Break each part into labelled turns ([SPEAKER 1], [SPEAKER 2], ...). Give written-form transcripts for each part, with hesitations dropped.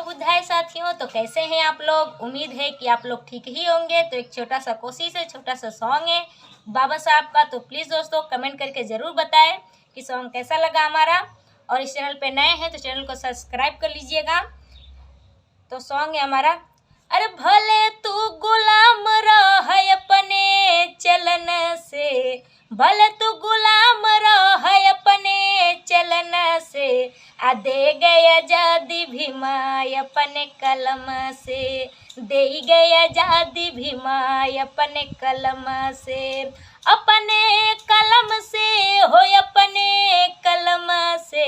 [SPEAKER 1] बुधाय साथियों, तो कैसे हैं आप लोग। उम्मीद है कि आप लोग ठीक ही होंगे। तो एक छोटा सा कोशिश है, छोटा सा सॉन्ग है बाबा साहब का। तो प्लीज़ दोस्तों कमेंट करके ज़रूर बताएं कि सॉन्ग कैसा लगा हमारा। और इस चैनल पे नए हैं तो चैनल को सब्सक्राइब कर लीजिएगा। तो सॉन्ग है हमारा, अरे भले तू गुलाम रह अपने चलन से, भले तू गुलाम रह अपने चलन से, आ दे गया आजादी भीमा अपने कलम से, दे गया आजादी भीमा अपने कलम से, अपने कलम से हो अपने कलम से,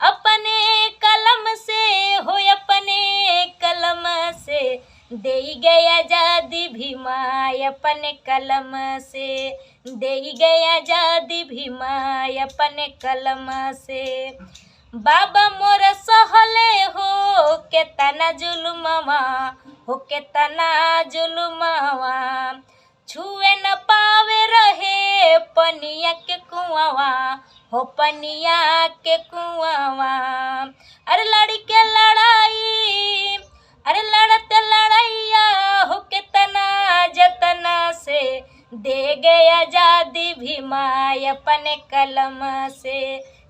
[SPEAKER 1] अपने कलम से हो अपने कलम से, दे गया आजादी भीमा अपने कलम से, दे गया आजादी भीमा अपने कलम से। बाबा मोर सहले हो के तना जुलुमवा, हो के तना जुलुमवा, छुए न पावे रहे पनिया के कुआवा, हो पनिया के कुआवा। अरे लड़ी के लड़ाई, अरे लड़ते लड़ैया हो के तना जतना से, दे गया आजादी भीमा अपने कलम से,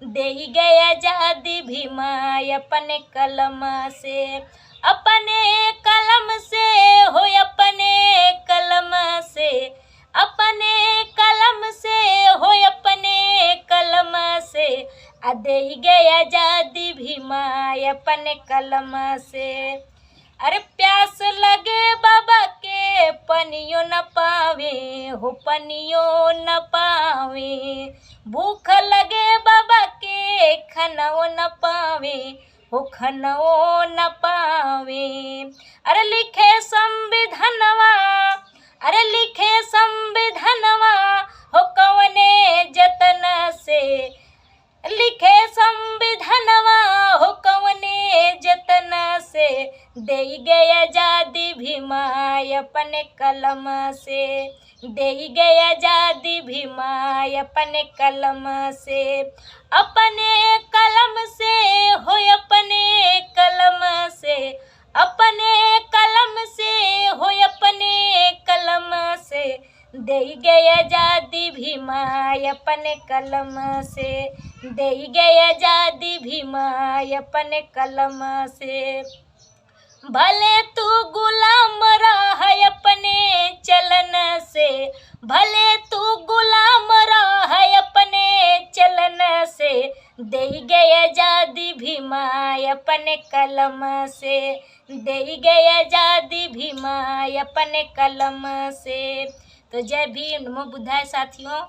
[SPEAKER 1] दे गया आजादी भीमा अपने कलम से, अपने कलम से हो अपने कलम से, अपने कलम से हो अपने कलम से, आ दे गया आजादी भीमा अपने कलम से। अरे प्यास लगे बाबा के पनियो न पावे, हो पनियो न पावे, भूख लगे बाबा के खनओ न पावे, हो खनओ न पावे। अरे लिखे संविधानवा, अरे लिखे संविधानवा हो कवने जतन से, लिखे संविधानवा हो कवने जतन से, दे गया आजादी भीमा अपने कलम से, दे गया आजादी भीमा अपने कलम से, अपने कलम से हो अपने कलम से, अपने कलम से हो अपने कलम से, दे गया आजादी भीमा अपने कलम से, दे गया आजादी भीमा अपने कलम से। भले तू गुलाम रह अपने चलन से, भले तू गुलाम रह अपने चलन से, दे गया आजादी भीमा अपने कलम से, दे गया आजादी भीमा अपने कलम से। तो जय भीम, नमो बुद्धाय साथियों।